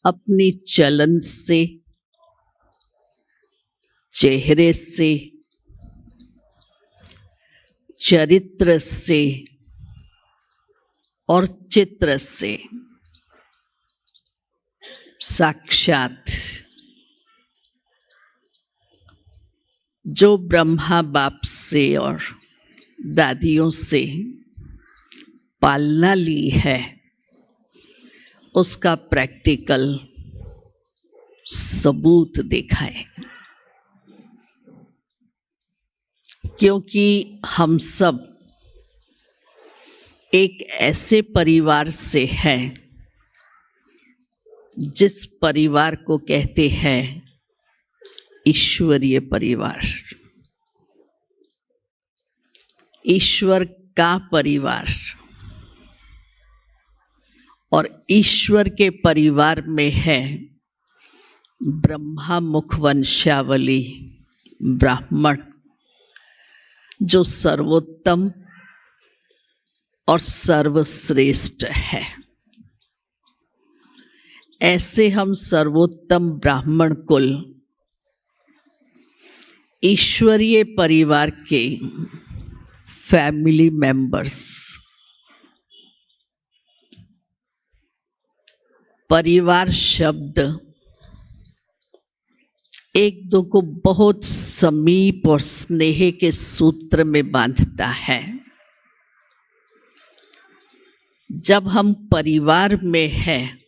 अपनी चलन से, चेहरे से, चरित्र से और चित्र से साक्षात जो ब्रह्मा बाप से और दादियों से पालना ली है, उसका प्रैक्टिकल सबूत दिखाए। क्योंकि हम सब एक ऐसे परिवार से हैं जिस परिवार को कहते हैं ईश्वरीय परिवार, ईश्वर का परिवार। और ईश्वर के परिवार में है ब्रह्मा मुख वंशावली ब्राह्मण, जो सर्वोत्तम और सर्वश्रेष्ठ है। ऐसे हम सर्वोत्तम ब्राह्मण कुल ईश्वरीय परिवार के फैमिली मेंबर्स। परिवार शब्द एक दो को बहुत समीप और स्नेह के सूत्र में बांधता है। जब हम परिवार में हैं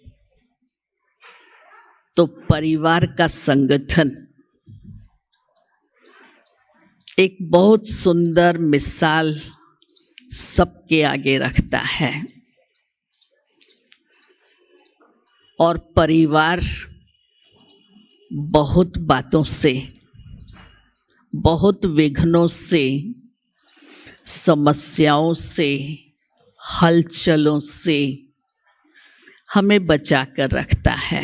तो परिवार का संगठन एक बहुत सुंदर मिसाल सबके आगे रखता है। और परिवार बहुत बातों से, बहुत विघ्नों से, समस्याओं से, हलचलों से हमें बचा कर रखता है।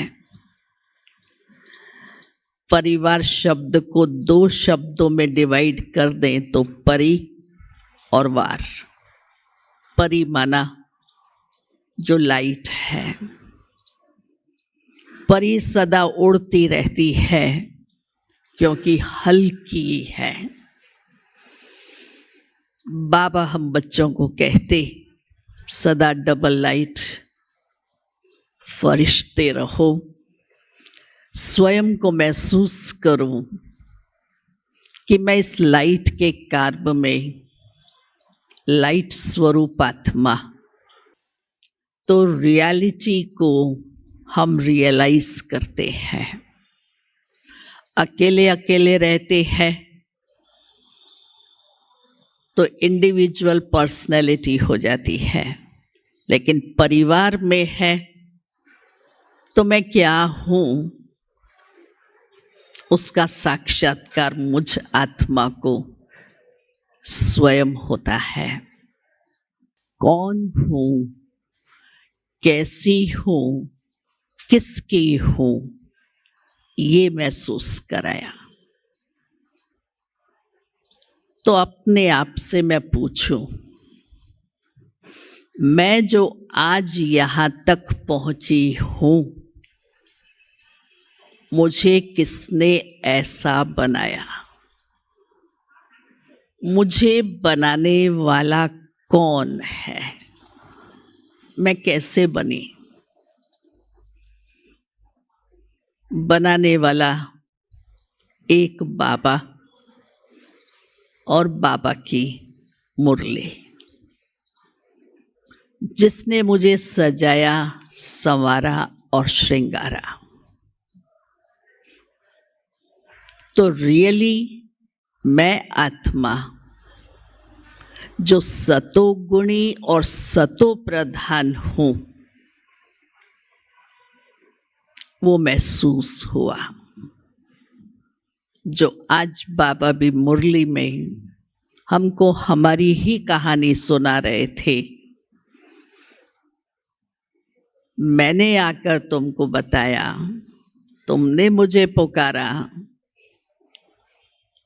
परिवार शब्द को दो शब्दों में डिवाइड कर दें तो परि और वार। परि माना जो लाइट है, परी सदा उड़ती रहती है क्योंकि हल्की है। बाबा हम बच्चों को कहते सदा डबल लाइट, फरिश्ते रहो, स्वयं को महसूस करूं कि मैं इस लाइट के कार्ब में लाइट स्वरूप आत्मा। तो रियलिटी को हम रियलाइज करते हैं। अकेले अकेले रहते हैं तो इंडिविजुअल पर्सनैलिटी हो जाती है, लेकिन परिवार में है तो मैं क्या हूँ उसका साक्षात्कार मुझ आत्मा को स्वयं होता है। कौन हूँ, कैसी हूँ, किसकी हूँ, ये महसूस कराया। तो अपने आप से मैं पूछूं, मैं जो आज यहाँ तक पहुँची हूँ, मुझे किसने ऐसा बनाया? मुझे बनाने वाला कौन है? मैं कैसे बनी? बनाने वाला एक बाबा और बाबा की मुरली, जिसने मुझे सजाया, संवारा और श्रृंगारा। तो रियली मैं आत्मा जो सतोगुणी और सतो प्रधान हूँ, वो महसूस हुआ। जो आज बाबा भी मुरली में हमको हमारी ही कहानी सुना रहे थे। मैंने आकर तुमको बताया, तुमने मुझे पुकारा,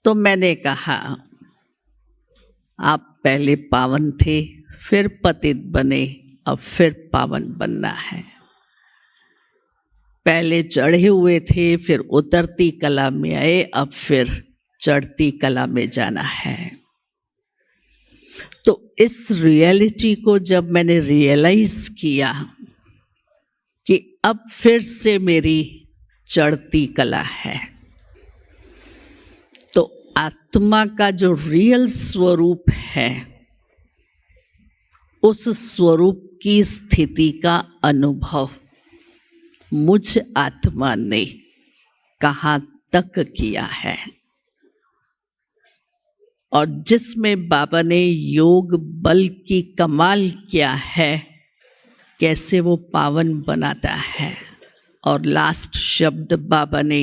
तो मैंने कहा आप पहले पावन थे, फिर पतित बने, अब फिर पावन बनना है। पहले चढ़े हुए थे, फिर उतरती कला में आए, अब फिर चढ़ती कला में जाना है। तो इस रियलिटी को जब मैंने रियलाइज किया कि अब फिर से मेरी चढ़ती कला है, तो आत्मा का जो रियल स्वरूप है, उस स्वरूप की स्थिति का अनुभव मुझ आत्मा ने कहाँ तक किया है, और जिसमें बाबा ने योग बल की कमाल किया है, कैसे वो पावन बनाता है। और लास्ट शब्द बाबा ने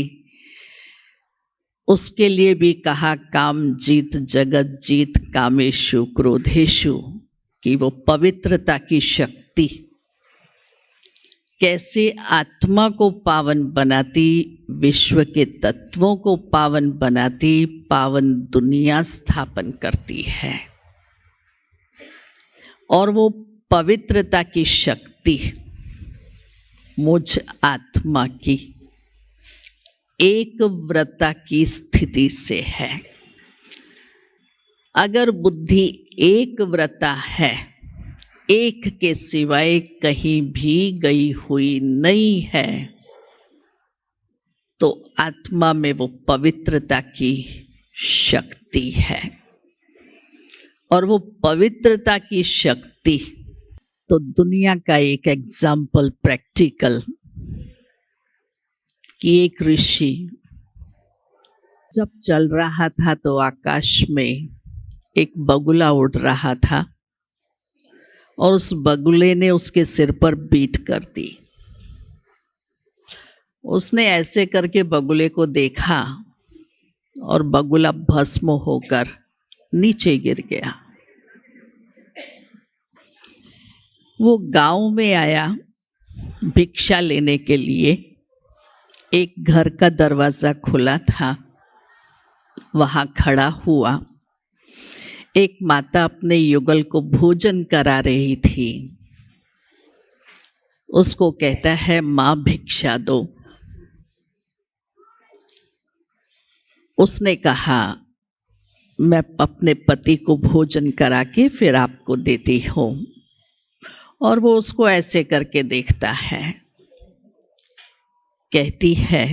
उसके लिए भी कहा, काम जीत जगत जीत कामेशु क्रोधेशु, कि वो पवित्रता की शक्ति कैसे आत्मा को पावन बनाती, विश्व के तत्वों को पावन बनाती, पावन दुनिया स्थापन करती है। और वो पवित्रता की शक्ति मुझ आत्मा की एक व्रता की स्थिति से है। अगर बुद्धि एक व्रता है, एक के सिवाय कहीं भी गई हुई नहीं है, तो आत्मा में वो पवित्रता की शक्ति है। और वो पवित्रता की शक्ति तो दुनिया का एक एग्जाम्पल प्रैक्टिकल, कि एक ऋषि जब चल रहा था तो आकाश में एक बगुला उड़ रहा था, और उस बगुले ने उसके सिर पर बीट कर दी। उसने ऐसे करके बगुले को देखा और बगुला भस्म होकर नीचे गिर गया। वो गांव में आया भिक्षा लेने के लिए। एक घर का दरवाजा खुला था, वहां खड़ा हुआ। एक माता अपने युगल को भोजन करा रही थी। उसको कहता है, माँ भिक्षा दो। उसने कहा, मैं अपने पति को भोजन करा के फिर आपको देती हूँ। और वो उसको ऐसे करके देखता है। कहती है,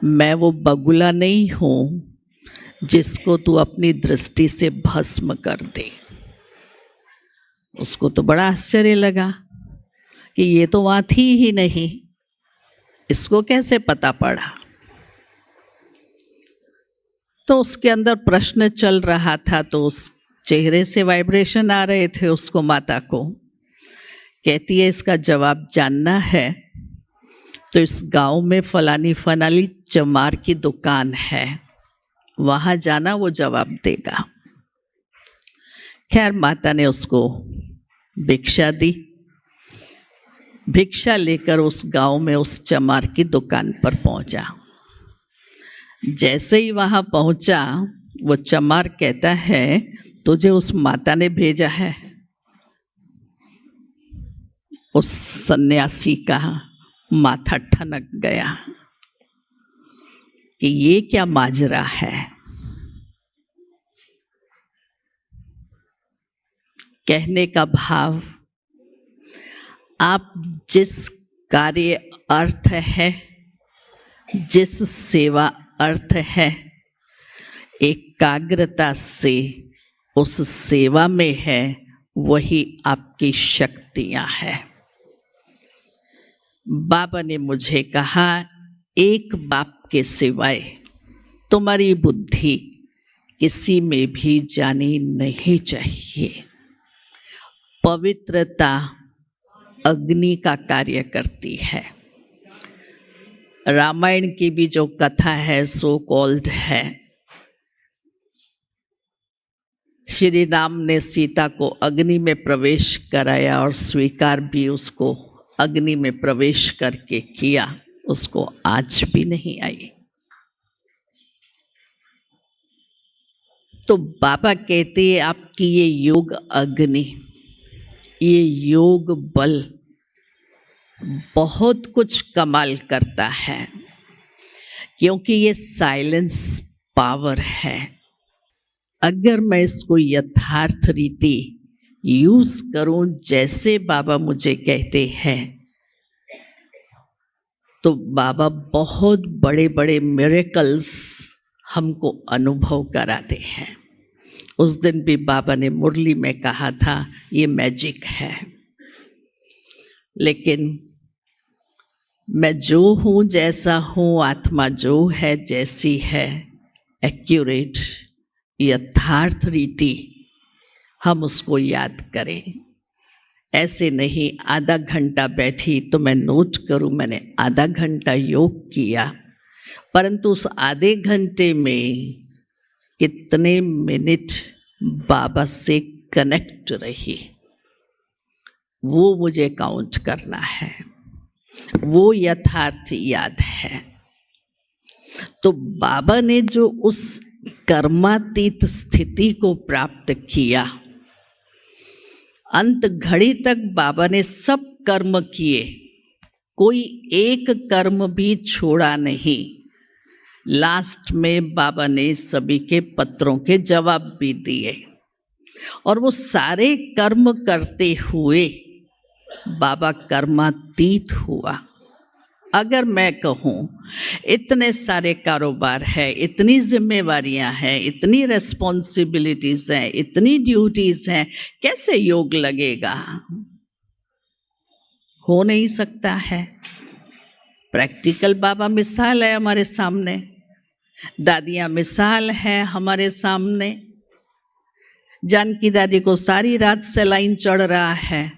मैं वो बगुला नहीं हूँ जिसको तू अपनी दृष्टि से भस्म कर दे। उसको तो बड़ा आश्चर्य लगा कि ये तो वहाँ थी ही नहीं, इसको कैसे पता पड़ा। तो उसके अंदर प्रश्न चल रहा था, तो उस चेहरे से वाइब्रेशन आ रहे थे उसको, माता को। कहती है, इसका जवाब जानना है तो इस गांव में फलानी फलानी चमार की दुकान है, वहां जाना, वो जवाब देगा। खैर माता ने उसको भिक्षा दी। भिक्षा लेकर उस गांव में उस चमार की दुकान पर पहुंचा। जैसे ही वहां पहुंचा, वो चमार कहता है, तुझे उस माता ने भेजा है। उस सन्यासी का माथा ठनक गया कि ये क्या माजरा है। कहने का भाव, आप जिस कार्य अर्थ है, जिस सेवा अर्थ है, एकाग्रता से उस सेवा में है, वही आपकी शक्तियां हैं। बाबा ने मुझे कहा, एक बाप के सिवाय तुम्हारी बुद्धि किसी में भी जानी नहीं चाहिए। पवित्रता अग्नि का कार्य करती है। रामायण की भी जो कथा है, सो कॉल्ड है, श्री राम ने सीता को अग्नि में प्रवेश कराया और स्वीकार भी उसको अग्नि में प्रवेश करके किया, उसको आज भी नहीं आई। तो बाबा कहते हैं, आपकी ये योग अग्नि, ये योग बल बहुत कुछ कमाल करता है, क्योंकि ये साइलेंस पावर है। अगर मैं इसको यथार्थ रीति यूज करूं जैसे बाबा मुझे कहते हैं, तो बाबा बहुत बड़े बड़े मिरेकल्स हमको अनुभव कराते हैं। उस दिन भी बाबा ने मुरली में कहा था ये मैजिक है, लेकिन मैं जो हूँ, जैसा हूँ, आत्मा जो है जैसी है, एक्यूरेट यथार्थ रीति हम उसको याद करें। ऐसे नहीं आधा घंटा बैठी तो मैं नोट करूं मैंने आधा घंटा योग किया, परंतु उस आधे घंटे में कितने मिनट बाबा से कनेक्ट रही, वो मुझे काउंट करना है, वो यथार्थ याद है। तो बाबा ने जो उस कर्मातीत स्थिति को प्राप्त किया, अंत घड़ी तक बाबा ने सब कर्म किए, कोई एक कर्म भी छोड़ा नहीं। लास्ट में बाबा ने सभी के पत्रों के जवाब भी दिए, और वो सारे कर्म करते हुए बाबा कर्मातीत हुआ। अगर मैं कहूँ इतने सारे कारोबार है, इतनी जिम्मेवारियां हैं, इतनी रेस्पॉन्सिबिलिटीज हैं, इतनी ड्यूटीज हैं, कैसे योग लगेगा? हो नहीं सकता है। प्रैक्टिकल बाबा मिसाल है हमारे सामने, दादियाँ मिसाल है हमारे सामने। जानकी दादी को सारी रात सलाइन चढ़ रहा है,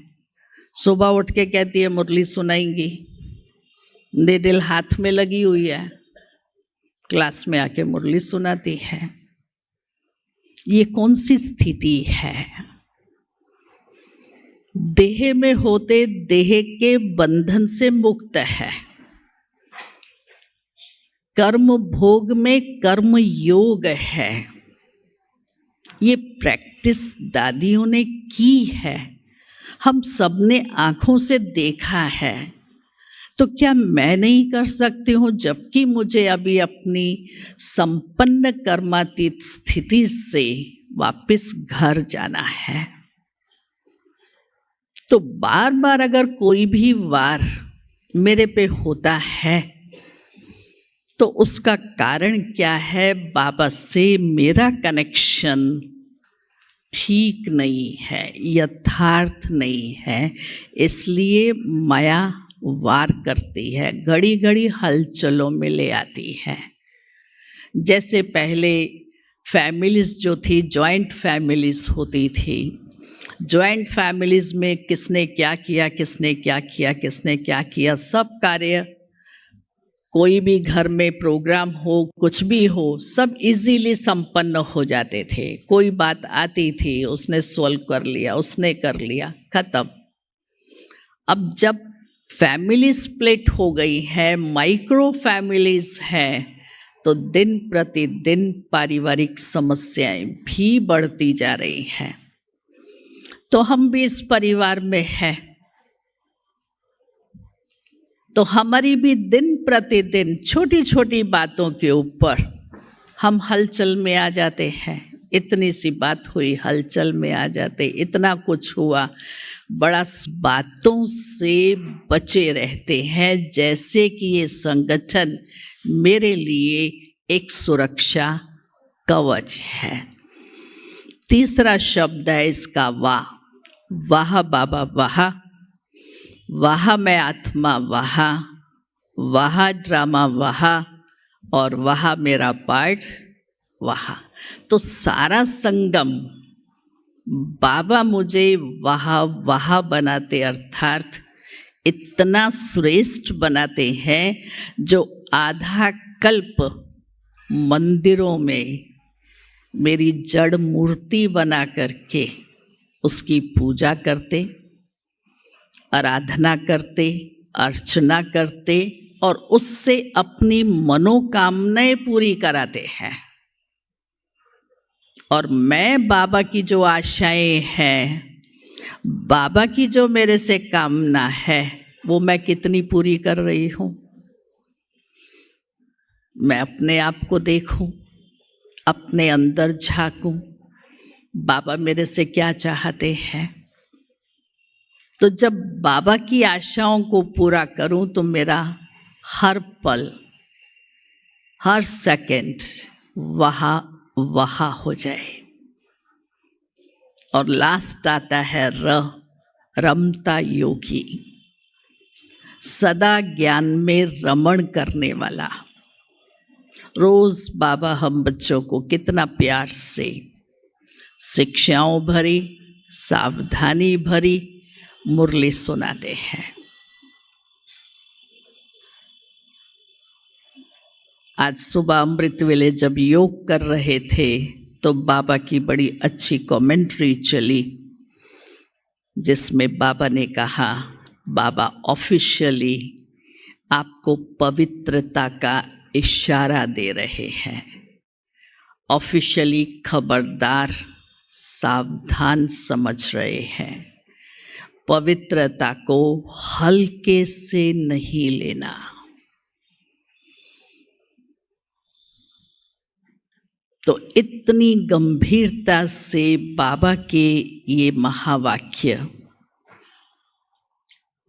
सुबह उठ के कहती है मुरली सुनाएंगी, नेडल हाथ में लगी हुई है, क्लास में आके मुरली सुनाती है। ये कौन सी स्थिति है? देह में होते देह के बंधन से मुक्त है, कर्म भोग में कर्म योग है। ये प्रैक्टिस दादियों ने की है, हम सबने आंखों से देखा है। तो क्या मैं नहीं कर सकती हूँ, जबकि मुझे अभी अपनी संपन्न कर्मातीत स्थिति से वापस घर जाना है? तो बार बार अगर कोई भी वार मेरे पे होता है तो उसका कारण क्या है? बाबा से मेरा कनेक्शन ठीक नहीं है, यथार्थ नहीं है, इसलिए माया वार करती है, घड़ी घड़ी हलचलों में ले आती है। जैसे पहले फैमिलीज जो थी, जॉइंट फैमिलीज होती थी, जॉइंट फैमिलीज में किसने क्या किया, किसने क्या किया, किसने क्या किया, सब कार्य, कोई भी घर में प्रोग्राम हो, कुछ भी हो, सब इजीली संपन्न हो जाते थे। कोई बात आती थी, उसने सॉल्व कर लिया, उसने कर लिया, खत्म। अब जब फैमिली स्प्लिट हो गई है, माइक्रो फैमिलीज हैं, तो दिन प्रतिदिन पारिवारिक समस्याएं भी बढ़ती जा रही हैं। तो हम भी इस परिवार में हैं, तो हमारी भी दिन प्रतिदिन छोटी छोटी बातों के ऊपर हम हलचल में आ जाते हैं। इतनी सी बात हुई, हलचल में आ जाते, इतना कुछ हुआ, बड़ा बातों से बचे रहते हैं, जैसे कि ये संगठन मेरे लिए एक सुरक्षा कवच है। तीसरा शब्द है इसका वाह। वाह बाबा वाह, वाह मैं आत्मा वाह, वाह ड्रामा वाह, और वाह मेरा पार्ट वाह। तो सारा संगम बाबा मुझे वाह वाह बनाते, अर्थात इतना श्रेष्ठ बनाते हैं, जो आधा कल्प मंदिरों में मेरी जड़ मूर्ति बना करके उसकी पूजा करते, आराधना करते, अर्चना करते, और उससे अपनी मनोकामनाएं पूरी कराते हैं। और मैं बाबा की जो आशाएं हैं, बाबा की जो मेरे से कामना है, वो मैं कितनी पूरी कर रही हूँ। मैं अपने आप को देखूं, अपने अंदर झांकूं, बाबा मेरे से क्या चाहते हैं। तो जब बाबा की आशाओं को पूरा करूं तो मेरा हर पल, हर सेकंड वहाँ हो जाए। और लास्ट आता है रमता योगी, सदा ज्ञान में रमण करने वाला। रोज बाबा हम बच्चों को कितना प्यार से शिक्षाओं भरी, सावधानी भरी मुरली सुनाते हैं। आज सुबह अमृत वेले जब योग कर रहे थे तो बाबा की बड़ी अच्छी कमेंट्री चली, जिसमें बाबा ने कहा, बाबा ऑफिशियली आपको पवित्रता का इशारा दे रहे हैं। ऑफिशियली खबरदार, सावधान समझ रहे हैं। पवित्रता को हल्के से नहीं लेना। तो इतनी गंभीरता से बाबा के ये महावाक्य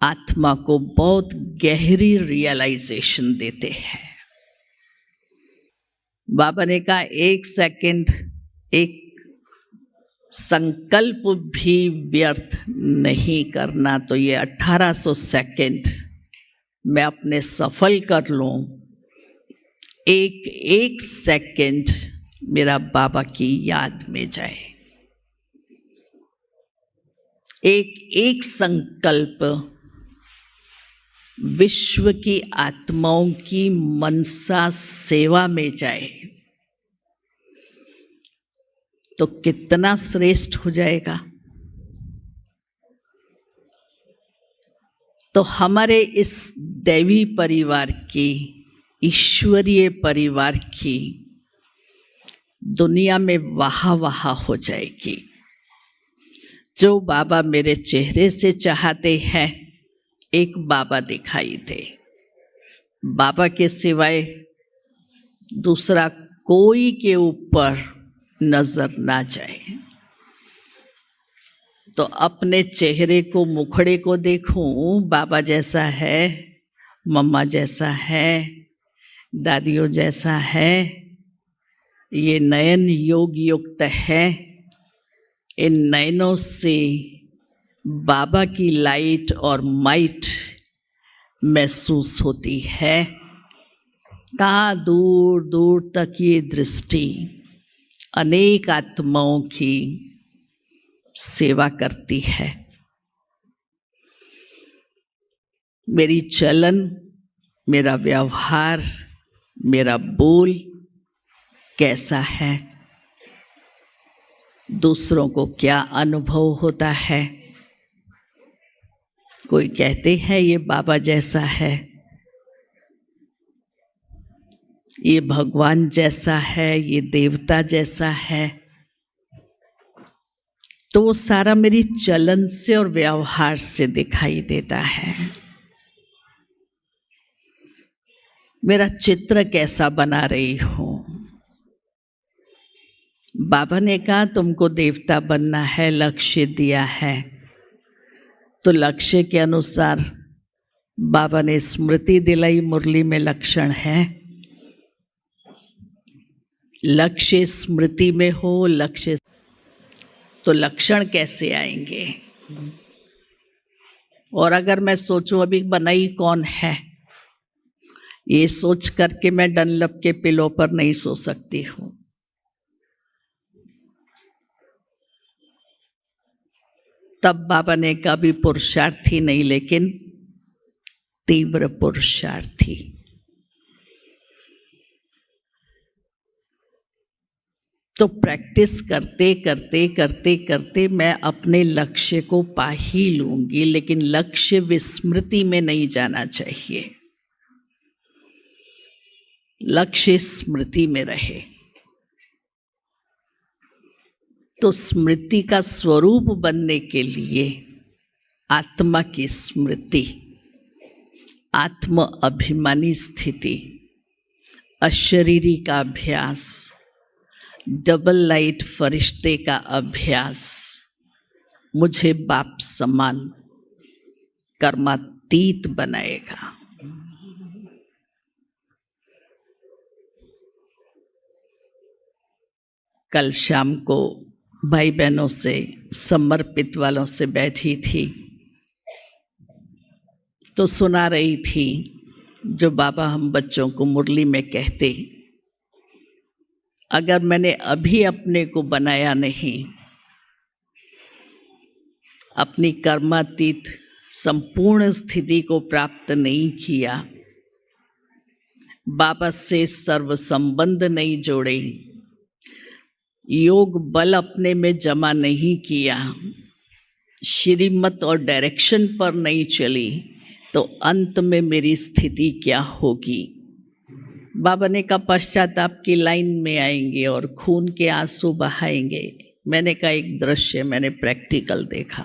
आत्मा को बहुत गहरी रियलाइजेशन देते हैं। बाबा ने कहा, एक सेकंड, एक संकल्प भी व्यर्थ नहीं करना। तो ये 1800 सेकंड मैं अपने सफल कर लूं, एक सेकंड मेरा बाबा की याद में जाए। एक संकल्प विश्व की आत्माओं की मनसा सेवा में जाए तो कितना श्रेष्ठ हो जाएगा। तो हमारे इस दैवी परिवार की, ईश्वरीय परिवार की दुनिया में वाह हो जाएगी। जो बाबा मेरे चेहरे से चाहते हैं, एक बाबा दिखाई दे, बाबा के सिवाय दूसरा कोई के ऊपर नजर ना जाए। तो अपने चेहरे को, मुखड़े को देखूं, बाबा जैसा है, मम्मा जैसा है, दादियों जैसा है, ये नयन योग युक्त है। इन नयनों से बाबा की लाइट और माइट महसूस होती है। कहाँ दूर दूर तक ये दृष्टि अनेक आत्माओं की सेवा करती है। मेरी चलन, मेरा व्यवहार, मेरा बोल कैसा है, दूसरों को क्या अनुभव होता है। कोई कहते हैं ये बाबा जैसा है, ये भगवान जैसा है, ये देवता जैसा है। तो वो सारा मेरी चलन से और व्यवहार से दिखाई देता है। मेरा चित्र कैसा बना रही हूं। बाबा ने कहा तुमको देवता बनना है, लक्ष्य दिया है। तो लक्ष्य के अनुसार बाबा ने स्मृति दिलाई, मुरली में लक्षण है। लक्ष्य स्मृति में हो, लक्ष्य तो लक्षण कैसे आएंगे। और अगर मैं सोचूं अभी बनाई कौन है, ये सोच करके मैं डनलप के पिलो पर नहीं सो सकती हूँ। तब बाबा ने कभी पुरुषार्थी नहीं, लेकिन तीव्र पुरुषार्थी। तो प्रैक्टिस करते करते करते करते मैं अपने लक्ष्य को पा ही लूंगी, लेकिन लक्ष्य विस्मृति में नहीं जाना चाहिए। लक्ष्य स्मृति में रहे। तो स्मृति का स्वरूप बनने के लिए आत्मा की स्मृति, आत्म अभिमानी स्थिति, अशरीरी का अभ्यास, डबल लाइट फरिश्ते का अभ्यास मुझे बाप समान कर्मातीत बनाएगा। कल शाम को भाई बहनों से, समर्पित वालों से बैठी थी तो सुना रही थी जो बाबा हम बच्चों को मुरली में कहते, अगर मैंने अभी अपने को बनाया नहीं, अपनी कर्मातीत संपूर्ण स्थिति को प्राप्त नहीं किया, बाबा से सर्व संबंध नहीं जोड़े, योग बल अपने में जमा नहीं किया, श्रीमत और डायरेक्शन पर नहीं चली, तो अंत में मेरी स्थिति क्या होगी। बाबा ने कहा पश्चाताप की लाइन में आएंगे और खून के आंसू बहाएंगे। मैंने कहा एक दृश्य मैंने प्रैक्टिकल देखा।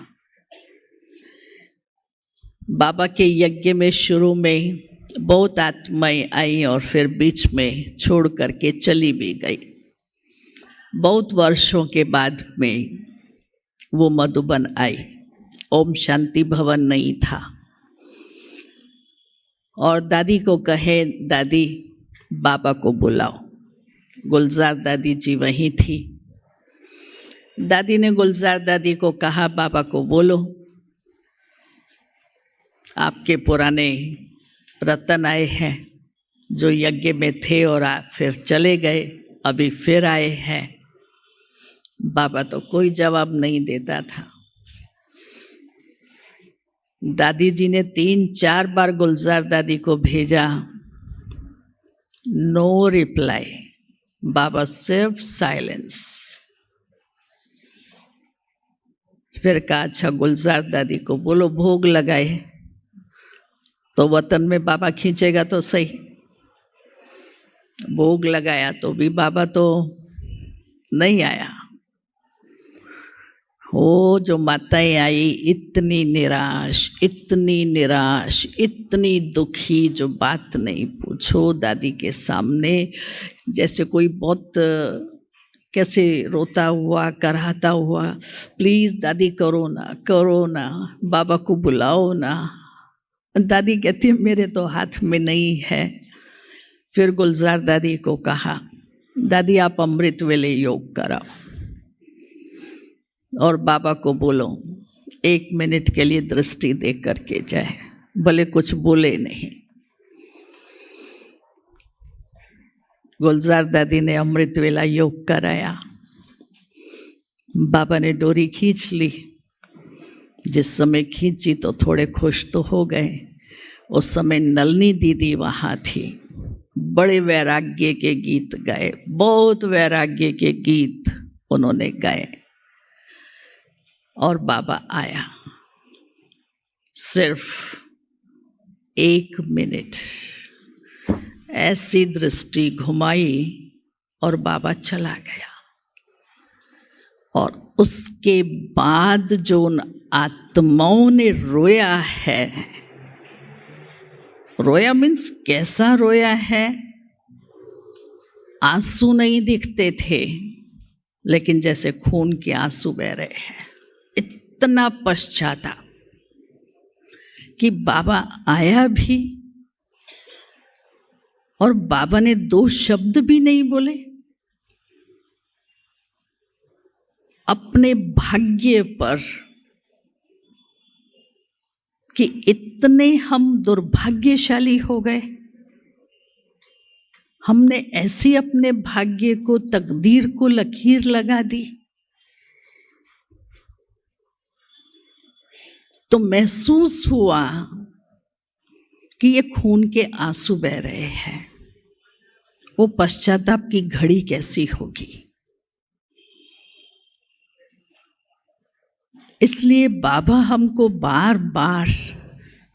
बाबा के यज्ञ में शुरू में बहुत आत्माएं आई और फिर बीच में छोड़ करके चली भी गई। बहुत वर्षों के बाद में वो मधुबन आई। ओम शांति भवन नहीं था और दादी को कहे दादी बाबा को बुलाओ। गुलजार दादी जी वहीं थी। दादी ने गुलजार दादी को कहा बाबा को बोलो, आपके पुराने रतन आए हैं जो यज्ञ में थे और आप फिर चले गए, अभी फिर आए हैं। बाबा तो कोई जवाब नहीं देता था। दादी जी ने 3-4 बार गुलजार दादी को भेजा, नो रिप्लाई। बाबा सिर्फ साइलेंस। फिर कहा अच्छा गुलजार दादी को बोलो भोग लगाए, तो वतन में बाबा खींचेगा तो सही। भोग लगाया तो भी बाबा तो नहीं आया। वो जो माताएं आई इतनी निराश, इतनी दुखी, जो बात नहीं पूछो। दादी के सामने जैसे कोई बहुत कैसे रोता हुआ, कराहता हुआ, प्लीज़ दादी करो ना, बाबा को बुलाओ ना। दादी कहती है मेरे तो हाथ में नहीं है। फिर गुलजार दादी को कहा दादी आप अमृत वेले योग कराओ और बाबा को बोलो 1 मिनट के लिए दृष्टि दे करके जाए, भले कुछ बोले नहीं। गुलजार दादी ने अमृत वेला योग कराया। बाबा ने डोरी खींच ली। जिस समय खींची तो थोड़े खुश तो हो गए। उस समय नलनी दीदी वहाँ थी। बड़े वैराग्य के गीत गाए, बहुत वैराग्य के गीत उन्होंने गाए और बाबा आया। सिर्फ 1 मिनट ऐसी दृष्टि घुमाई और बाबा चला गया। और उसके बाद जो उन आत्माओं ने रोया है, रोया मीन्स कैसा रोया है, आंसू नहीं दिखते थे लेकिन जैसे खून के आंसू बह रहे हैं। इतना पश्चाताप कि बाबा आया भी और बाबा ने 2 शब्द भी नहीं बोले। अपने भाग्य पर कि इतने हम दुर्भाग्यशाली हो गए। हमने ऐसी अपने भाग्य को, तकदीर को लकीर लगा दी। तो महसूस हुआ कि ये खून के आंसू बह रहे हैं। वो पश्चाताप की घड़ी कैसी होगी। इसलिए बाबा हमको बार बार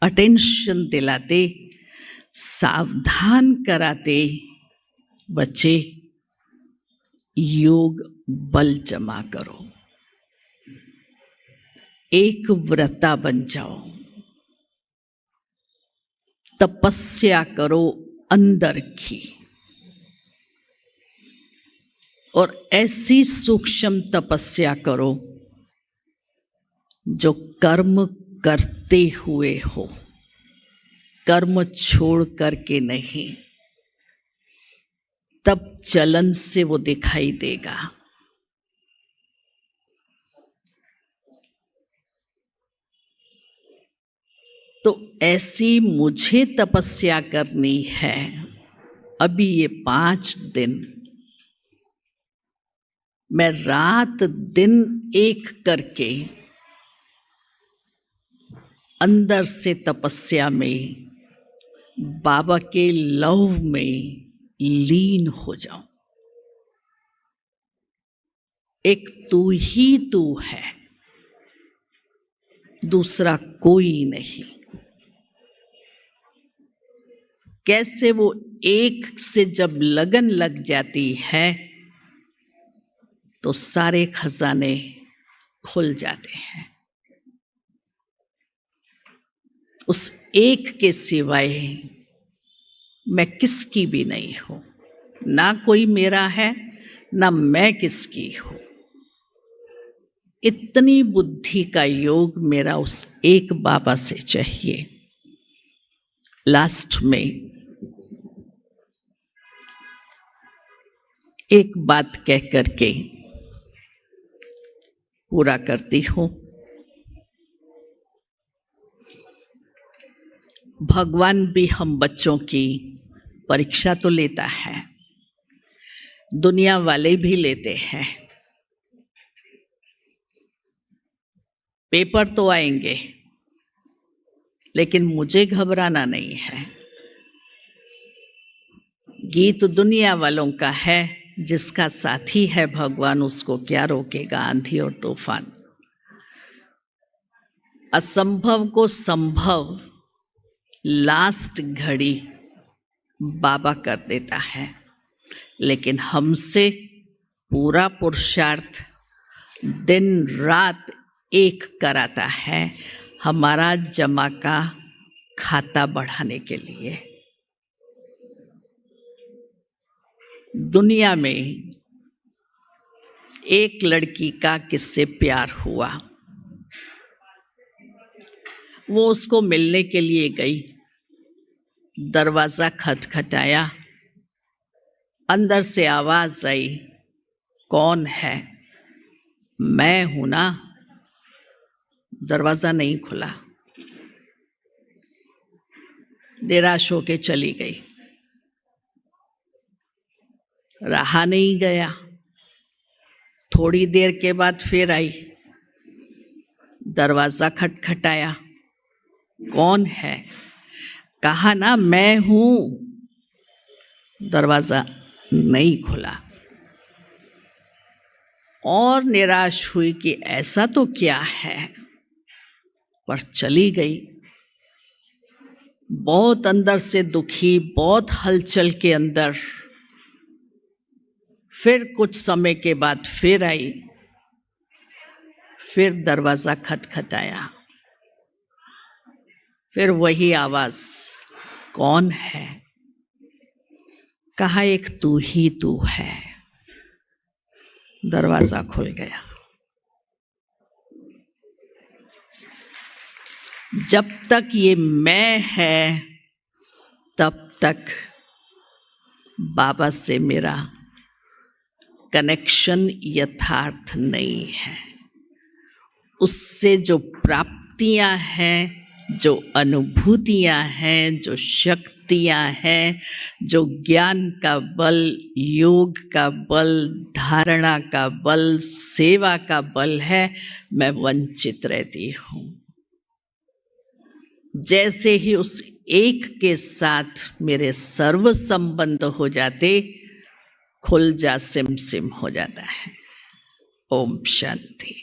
अटेंशन दिलाते, सावधान कराते, बच्चे योग बल जमा करो, एक व्रता बन जाओ। तपस्या करो अंदर की, और ऐसी सूक्ष्म तपस्या करो जो कर्म करते हुए हो, कर्म छोड़ करके नहीं। तब चलन से वो दिखाई देगा। तो ऐसी मुझे तपस्या करनी है। अभी ये 5 दिन मैं रात दिन एक करके अंदर से तपस्या में, बाबा के लव में लीन हो जाऊं। एक तू ही तू है, दूसरा कोई नहीं। कैसे वो एक से जब लगन लग जाती है तो सारे खजाने खुल जाते हैं। उस एक के सिवाय मैं किसकी भी नहीं हूं, ना कोई मेरा है, ना मैं किसकी हूं। इतनी बुद्धि का योग मेरा उस एक बाबा से चाहिए। लास्ट में एक बात कह करके पूरा करती हूं। भगवान भी हम बच्चों की परीक्षा तो लेता है, दुनिया वाले भी लेते हैं। पेपर तो आएंगे, लेकिन मुझे घबराना नहीं है। गीत दुनिया वालों का है, जिसका साथी है भगवान, उसको क्या रोकेगा आंधी और तूफान। असंभव को संभव लास्ट घड़ी बाबा कर देता है, लेकिन हमसे पूरा पुरुषार्थ दिन रात एक कराता है, हमारा जमा का खाता बढ़ाने के लिए। दुनिया में एक लड़की का किससे प्यार हुआ, वो उसको मिलने के लिए गई, दरवाजा खटखटाया, अंदर से आवाज आई, कौन है? मैं हूं ना। दरवाजा नहीं खुला, निराश होके चली गई। रहा नहीं गया, थोड़ी देर के बाद फिर आई, दरवाजा खटखटाया, कौन है? कहा ना मैं हूं। दरवाजा नहीं खुला, और निराश हुई कि ऐसा तो क्या है, पर चली गई। बहुत अंदर से दुखी, बहुत हलचल के अंदर। फिर कुछ समय के बाद फिर आई, फिर दरवाजा खटखटाया, फिर वही आवाज, कौन है? कहा एक तू ही तू है। दरवाजा खुल गया। जब तक ये मैं है, तब तक बाबा से मेरा कनेक्शन यथार्थ नहीं है। उससे जो प्राप्तियां हैं, जो अनुभूतियां हैं, जो शक्तियां हैं, जो ज्ञान का बल, योग का बल, धारणा का बल, सेवा का बल है, मैं वंचित रहती हूँ। जैसे ही उस एक के साथ मेरे सर्व संबंध हो जाते, खुल जा सिम सिम हो जाता है। ओम शांति।